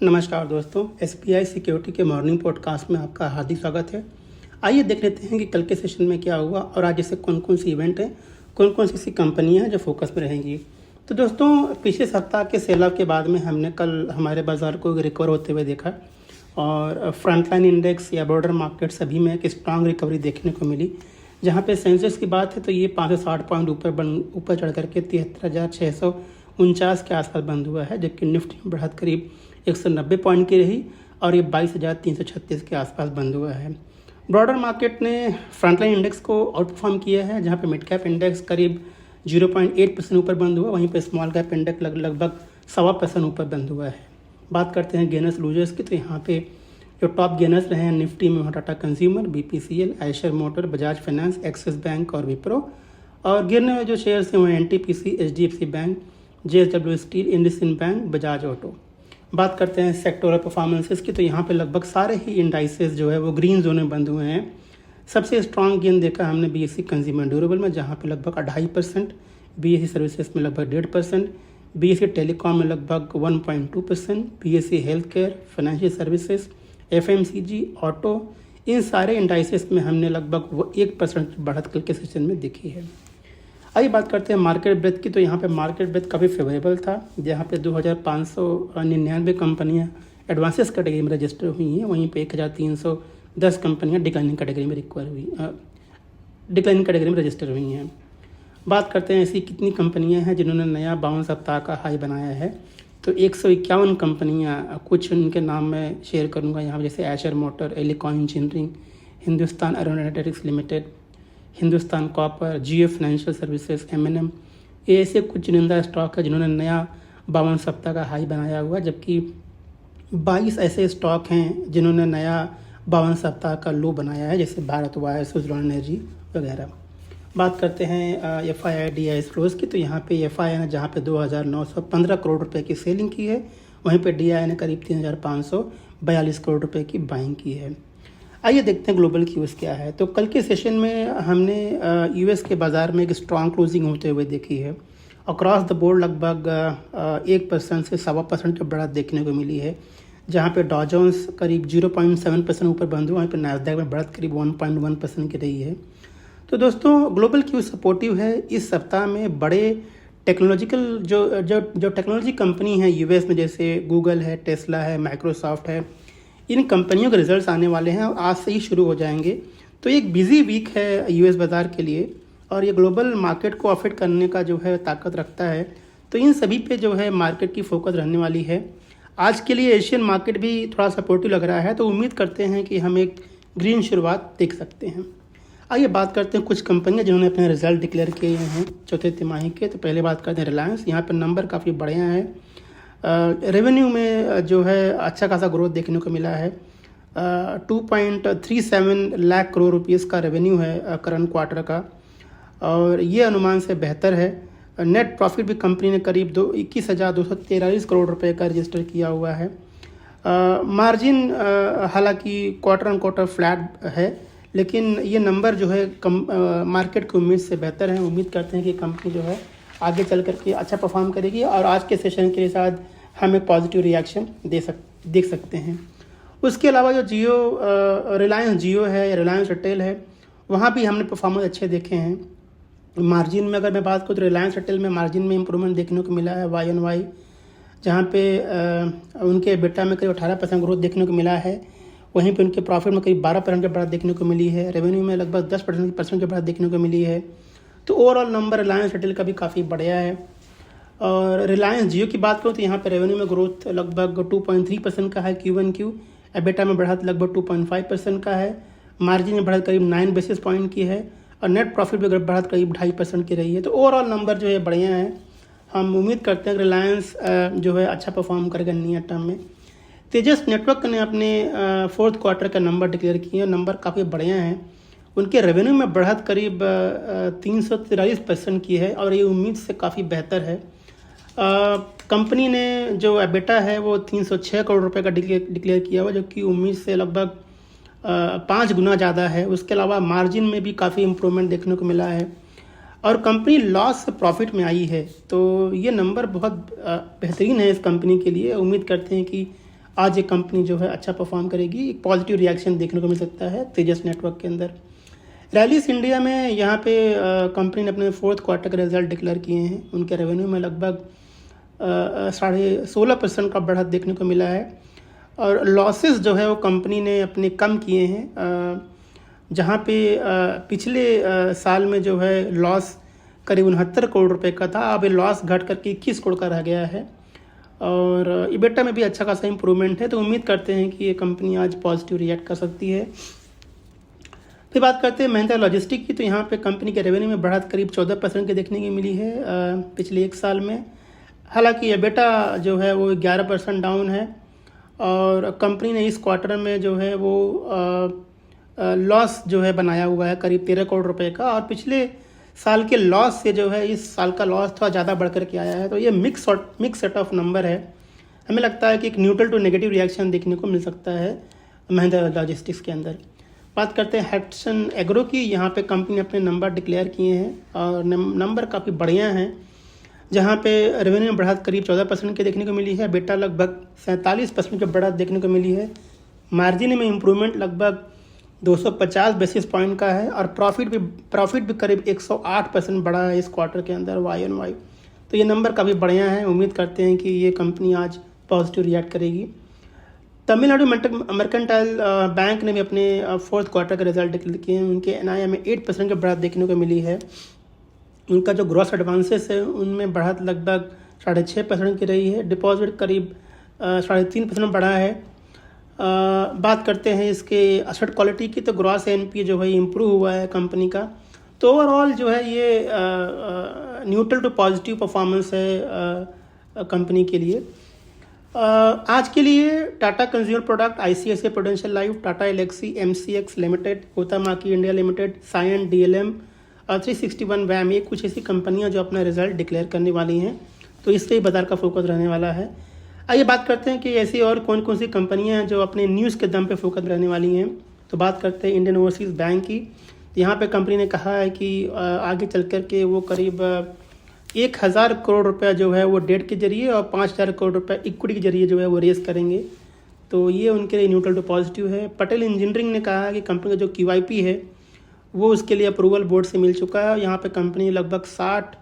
नमस्कार दोस्तों, SBI security के मॉर्निंग पॉडकास्ट में आपका हार्दिक स्वागत है। आइए देख लेते हैं कि कल के सेशन में क्या हुआ और आज जैसे कौन कौन सी इवेंट हैं, कौन कौन सी कंपनियां हैं जो फोकस में रहेंगी। तो दोस्तों, पिछले सप्ताह के सेल ऑफ के बाद में हमने कल हमारे बाज़ार को रिकवर होते हुए देखा और फ्रंटलाइन इंडेक्स या बॉर्डर मार्केट सभी में एक स्ट्रांग रिकवरी देखने को मिली। जहाँ पे सेंसेक्स की बात है तो ये 560 पॉइंट ऊपर चढ़ करके 73,649 के आसपास बंद हुआ है, जबकि निफ्टी में बढ़त करीब 190 पॉइंट की रही और ये 22,336 के आसपास बंद हुआ है। ब्रॉडर मार्केट ने फ्रंटलाइन इंडेक्स को आउट परफॉर्म किया है, जहाँ पे मिड कैप इंडेक्स करीब 0.8% ऊपर बंद हुआ, वहीं पे स्मॉल कैप इंडेक्स लगभग 1.25% ऊपर बंद हुआ है। बात करते हैं गेनर्स लूजर्स की, तो यहाँ पे जो टॉप गेनर्स रहे हैं निफ्टी में Tata consumer, BPCL, Eicher motor, Bajaj finance, axis bank और विप्रो। और गिरने में जो शेयर्स हैं वो NTPC, HDFC bank, JSW steel, IndusInd bank, Bajaj auto. बात करते हैं सेक्टोरल परफॉर्मेंसेस की, तो यहाँ पे लगभग सारे ही इंडाइसेस जो है वो ग्रीन जोन में बंद हुए हैं। सबसे स्ट्रॉन्ग गेन देखा हमने बीएससी कंज्यूमर ड्यूरेबल में, जहाँ पे लगभग 2.5%, बीएससी सर्विसेज में लगभग 1.5%, बीएससी टेलीकॉम में लगभग 1.2%, BSE health care, financial services, FMCG, auto, इन सारे इंडाइसेस में हमने लगभग 1% की बढ़त कल के सेशन में देखी है। आइए बात करते हैं मार्केट ब्रेथ की, तो यहाँ पे मार्केट ब्रेथ काफ़ी फेवरेबल था, जहाँ पे 2,599 कंपनियाँ एडवांसेस कैटेगरी में रजिस्टर हुई हैं, वहीं पे 1,310 कंपनियाँ डिक्लाइनिंग कैटेगरी में डिक्लाइनिंग कैटेगरी में रजिस्टर हुई हैं। बात करते हैं ऐसी कितनी कंपनियाँ हैं जिन्होंने नया 52 सप्ताह का हाई बनाया है, तो 151 कंपनियाँ, कुछ उनके नाम मैं शेयर करूँगा यहाँ, जैसे Eicher motor, Elecon engineering, Hindustan aeronautics limited, Hindustan copper, Jio financial services, MNM. ये ऐसे कुछ चुनिंदा स्टॉक है जिन्होंने नया 52 सप्ताह का हाई बनाया हुआ, जबकि 22 ऐसे स्टॉक हैं जिन्होंने नया 52 सप्ताह का लो बनाया है, जैसे भारत वायर, स्विट्जरलैंड एनर्जी वगैरह। बात करते हैं एफआईआई डीआई फ्लोज की, तो यहाँ पे एफआईआई ने जहाँ पे 2,915 करोड़ रुपए की सेलिंग की है, वहीं पे डीआई ने करीब 3,542 करोड़ रुपए की बाइंग की है। आइए देखते हैं ग्लोबल क्यूज क्या है। तो कल के सेशन में हमने यूएस के बाज़ार में एक स्ट्रॉन्ग क्लोजिंग होते हुए देखी है। अक्रॉस द बोर्ड लगभग 1% से 1.25% की बढ़त देखने को मिली है, जहां पे डॉ जोन्स करीब 0.7% ऊपर बंद हुआ, वहीं पे नैस्डैक में बढ़त करीब 1.1% की रही है। तो दोस्तों, ग्लोबल क्यूज सपोर्टिव है। इस सप्ताह में बड़े टेक्नोलॉजिकल जो टेक्नोलॉजी कंपनी है यूएस में, जैसे गूगल है, टेस्ला है, माइक्रोसॉफ्ट है, इन कंपनियों के रिजल्ट्स आने वाले हैं और आज से ही शुरू हो जाएंगे। तो एक बिजी वीक है यूएस बाज़ार के लिए और ये ग्लोबल मार्केट को अफेक्ट करने का जो है ताकत रखता है। तो इन सभी पे जो है मार्केट की फोकस रहने वाली है। आज के लिए एशियन मार्केट भी थोड़ा सपोर्टिव लग रहा है, तो उम्मीद करते हैं कि हम एक ग्रीन शुरुआत देख सकते हैं। आइए बात करते हैं कुछ कंपनियां जिन्होंने अपने रिजल्ट डिक्लेयर किए हैं चौथे तिमाही के। तो पहले बात करते हैं रिलायंस। यहाँ पर नंबर काफ़ी बढ़िया है। रेवेन्यू में जो है अच्छा खासा ग्रोथ देखने को मिला है। 2.37 लाख करोड़ रुपीस का रेवेन्यू है करंट क्वार्टर का, और ये अनुमान से बेहतर है। नेट प्रॉफिट भी कंपनी ने करीब 21,243 करोड़ रुपए का रजिस्टर किया हुआ है। मार्जिन हालांकि क्वार्टर ऑन क्वार्टर फ्लैट है, लेकिन ये नंबर जो है मार्केट की उम्मीद से बेहतर है। उम्मीद करते हैं कि कंपनी जो है आगे चल करके अच्छा परफॉर्म करेगी और आज के सेशन के साथ हम एक पॉजिटिव रिएक्शन देख सकते हैं। उसके अलावा जो रिलायंस जियो है या रिलायंस रिटेल है, वहाँ भी हमने परफॉर्मेंस अच्छे देखे हैं। मार्जिन में अगर मैं बात करूँ तो रिलायंस रिटेल में मार्जिन में इंप्रूवमेंट देखने को मिला है YoY, जहाँ पे उनके बेटा में करीब 18% ग्रोथ देखने को मिला है। वहीं पे उनके प्रॉफिट में करीब 12% की बढ़त देखने को मिली है। रेवेन्यू में लगभग 10% की बढ़त देखने को मिली है। तो ओवरऑल नंबर रिलायंस रिटेल का भी काफ़ी बढ़िया है। और रिलायंस जियो की बात करूँ तो यहाँ पे रेवेन्यू में ग्रोथ लगभग 2.3% का है Q1Q, एबिटा में बढ़त लगभग 2.5% का है, मार्जिन में बढ़त करीब 9 बेसिस पॉइंट की है और नेट प्रॉफिट में बढ़त करीब 2.5% की रही है। तो ओवरऑल नंबर जो है बढ़िया है। हम उम्मीद करते हैं कि रिलायंस जो है अच्छा परफॉर्म करेगा नियर टर्म में। तेजस नेटवर्क ने अपने फोर्थ क्वार्टर का नंबर डिक्लेयर किए हैं, नंबर काफ़ी बढ़िया हैं। उनके रेवेन्यू में बढ़त करीब 343% की है और ये उम्मीद से काफ़ी बेहतर है। कंपनी ने जो एबिटा है वो 306 करोड़ रुपए का डिक्लेयर किया हुआ, जो कि उम्मीद से लगभग 5 गुना ज़्यादा है। उसके अलावा मार्जिन में भी काफ़ी इम्प्रूवमेंट देखने को मिला है और कंपनी लॉस से प्रॉफिट में आई है। तो ये नंबर बहुत बेहतरीन है इस कंपनी के लिए। उम्मीद करते हैं कि आज ये कंपनी जो है अच्छा परफॉर्म करेगी, एक पॉजिटिव रिएक्शन देखने को मिल सकता है तेजस नेटवर्क के अंदर। रैलिस इंडिया में यहाँ पे कंपनी ने अपने 4th क्वार्टर के रिजल्ट डिक्लेयर किए हैं। उनके रेवेन्यू में लगभग 16.5% का बढ़त देखने को मिला है और लॉसेस जो है वो कंपनी ने अपने कम किए हैं। जहाँ पे पिछले साल में जो है लॉस करीब 69 करोड़ रुपए का था, अब ये लॉस घट करके 21 करोड़ का रह गया है और इबेटा में भी अच्छा खासा इंप्रूवमेंट है। तो उम्मीद करते हैं कि ये कंपनी आज पॉजिटिव रिएक्ट कर सकती है। फिर बात करते हैं महिंद्रा लॉजिस्टिक की, तो यहाँ पे कंपनी के रेवेन्यू में बढ़त करीब 14% की देखने की मिली है पिछले एक साल में। हालांकि इबेटा जो है वो 11% डाउन है और कंपनी ने इस क्वार्टर में जो है वो लॉस जो है बनाया हुआ है करीब 13 करोड़ रुपए का और पिछले साल के लॉस से जो है इस साल का लॉस थोड़ा ज़्यादा बढ़ कर के आया है। तो ये मिक्स सेट ऑफ नंबर है। हमें लगता है कि एक न्यूट्रल टू नेगेटिव रिएक्शन देखने को मिल सकता है महिंद्रा लॉजिस्टिक्स के अंदर। बात करते हैं हैट्सन एग्रो की, यहाँ पे कंपनी ने अपने नंबर डिक्लेयर किए हैं और नंबर काफ़ी बढ़िया हैं। जहाँ पे रेवेन्यू में बढ़त करीब 14% की देखने को मिली है, बेटा लगभग 47% की बढ़त देखने को मिली है। मार्जिन में इम्प्रूवमेंट लगभग 250 बेसिस पॉइंट का है और प्रॉफिट भी करीब 108% बढ़ा है इस क्वार्टर के अंदर YoY। तो ये नंबर काफ़ी बढ़िया है। उम्मीद करते हैं कि ये कंपनी आज पॉजिटिव रिएक्ट करेगी। तमिलनाडु मर्केंटाइल बैंक ने भी अपने 4th क्वार्टर के रिजल्ट डिक्लेयर किए हैं। उनके NII में 8% की बढ़त देखने को मिली है। उनका जो ग्रॉस एडवांसेस है उनमें बढ़त लगभग 6.5% की रही है। डिपॉजिट करीब 3.5% बढ़ा है। बात करते हैं इसके एसेट क्वालिटी की, तो ग्रॉस NPA जो है इम्प्रूव हुआ है कंपनी का। तो ओवरऑल जो है ये न्यूट्रल टू पॉजिटिव परफॉर्मेंस है कंपनी के लिए। आज के लिए Tata consumer product, ICICI prudential life, Tata Elxsi, MCX limited, Huhtamaki India limited, Cyient DLM और 361 वैम, ये कुछ ऐसी कंपनियां जो अपना रिजल्ट डिक्लेयर करने वाली हैं। तो इससे ही बाजार का फोकस रहने वाला है। आइए बात करते हैं कि ऐसी और कौन कौन सी कंपनियां हैं जो अपने न्यूज़ के दम पे फोकस रहने वाली हैं। तो बात करते हैं इंडियन ओवरसीज़ बैंक की। यहाँ पे कंपनी ने कहा है कि आगे चल कर के वो करीब 1000 करोड़ रुपया जो है वो डेट के जरिए और 5000 करोड़ रुपया इक्विटी के जरिए जो है वो रेस करेंगे। तो ये उनके लिए न्यूट्रल टू पॉजिटिव है। पटेल इंजीनियरिंग ने कहा है कि कंपनी का जो QIP है वो उसके लिए अप्रूवल बोर्ड से मिल चुका है। यहाँ पे कंपनी लगभग 60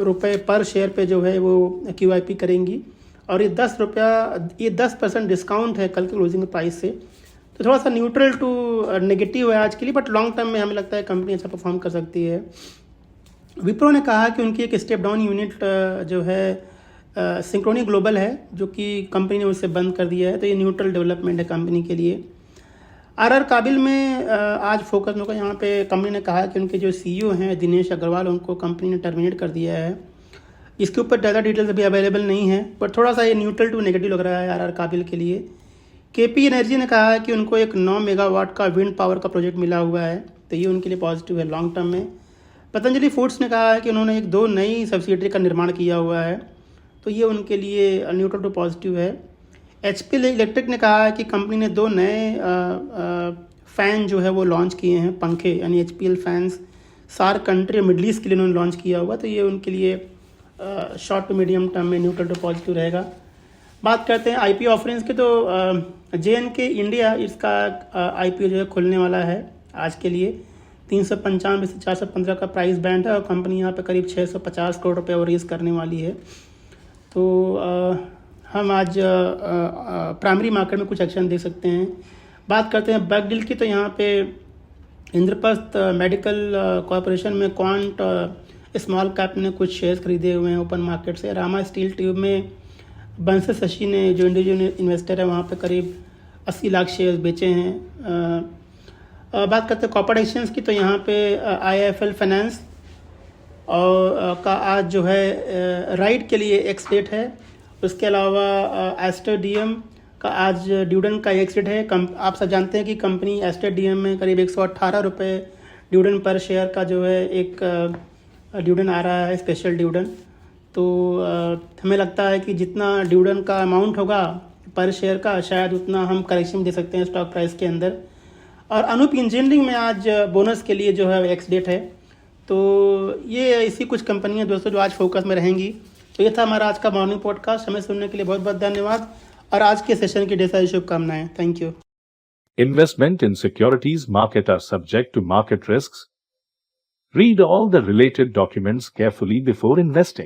रुपये पर शेयर पे जो है वो QIP करेंगी और ये 10% डिस्काउंट है कल के क्लोजिंग प्राइस से। तो थोड़ा सा न्यूट्रल टू नेगेटिव है आज के लिए, बट लॉन्ग टर्म में हमें लगता है कंपनी अच्छा परफॉर्म कर सकती है। विप्रो ने कहा कि उनकी एक स्टेप डाउन यूनिट जो है सिंक्रोनी ग्लोबल है, जो कि कंपनी ने उससे बंद कर दिया है। तो ये न्यूट्रल डेवलपमेंट है कंपनी के लिए। RR काबिल में आज फोकस होगा। यहाँ पे कंपनी ने कहा कि उनके जो CEO हैं दिनेश अग्रवाल, उनको कंपनी ने टर्मिनेट कर दिया है। इसके ऊपर ज़्यादा डिटेल्स अभी अवेलेबल नहीं है, बट थोड़ा सा ये न्यूट्रल टू नेगेटिव लग रहा है RR काबिल के लिए। KP एनर्जी ने कहा है कि उनको एक 9 मेगावाट का विंड पावर का प्रोजेक्ट मिला हुआ है, तो ये उनके लिए पॉजिटिव है लॉन्ग टर्म में। पतंजलि फूड्स ने कहा है कि उन्होंने 2 नई सब्सिडरी का निर्माण किया हुआ है, तो ये उनके लिए न्यूट्रल टू पॉजिटिव है। HP इलेक्ट्रिक ने कहा है कि कंपनी ने 2 नए फ़ैन जो है वो लॉन्च किए हैं, पंखे यानी HPL फैंस, सार कंट्री और मिडल ईस्ट के लिए उन्होंने लॉन्च किया हुआ, तो ये उनके लिए शॉर्ट टू मीडियम टर्म में न्यूट्रल टू पॉजिटिव रहेगा। बात करते हैं IPO ऑफरिंग्स के, तो JNK इंडिया, इसका IPO जो है खुलने वाला है आज के लिए। 395 से 415 का प्राइस बैंड है और कंपनी यहाँ पे करीब 650 करोड़ रुपये और रेज करने वाली है। तो हम आज प्राइमरी मार्केट में कुछ एक्शन दे सकते हैं। बात करते हैं बैक डील की, तो यहाँ पे इंद्रप्रस्थ मेडिकल कॉरपोरेशन में क्वांट स्मॉल कैप ने कुछ शेयर्स खरीदे हुए हैं ओपन मार्केट से। रामा स्टील ट्यूब में बंसल शशि ने, जो इंडिविजुअल इन्वेस्टर है, वहाँ पे करीब 80 लाख शेयर्स बेचे हैं। बात करते हैं कॉर्पोरेट एक्सचेंज की, तो यहाँ पे IIFL फाइनेंस और का आज जो है राइट के लिए एक्स डेट है। उसके अलावा एस्टर DM का आज डिविडेंड का एक्स डेट है। आप सब जानते हैं कि कंपनी एस्टर DM में करीब 118 रुपये डिविडेंड पर शेयर का जो है एक डिविडेंड आ रहा है, स्पेशल डिविडेंड। तो हमें लगता है कि जितना डिविडेंड का अमाउंट होगा पर शेयर का, शायद उतना हम करेक्शन दे सकते हैं स्टॉक प्राइस के अंदर। और अनूप इंजीनियरिंग में आज बोनस के लिए जो है एक्स डेट है। तो ये ऐसी कुछ कंपनियां दोस्तों जो आज फोकस में रहेंगी। तो ये था हमारा आज का मॉर्निंग पॉडकास्ट। हमें सुनने के लिए बहुत बहुत धन्यवाद और आज के सेशन की ढेर सारी शुभकामनाएं। Thank you. Investment in securities market are subject to market risks. Read all the related documents carefully before investing.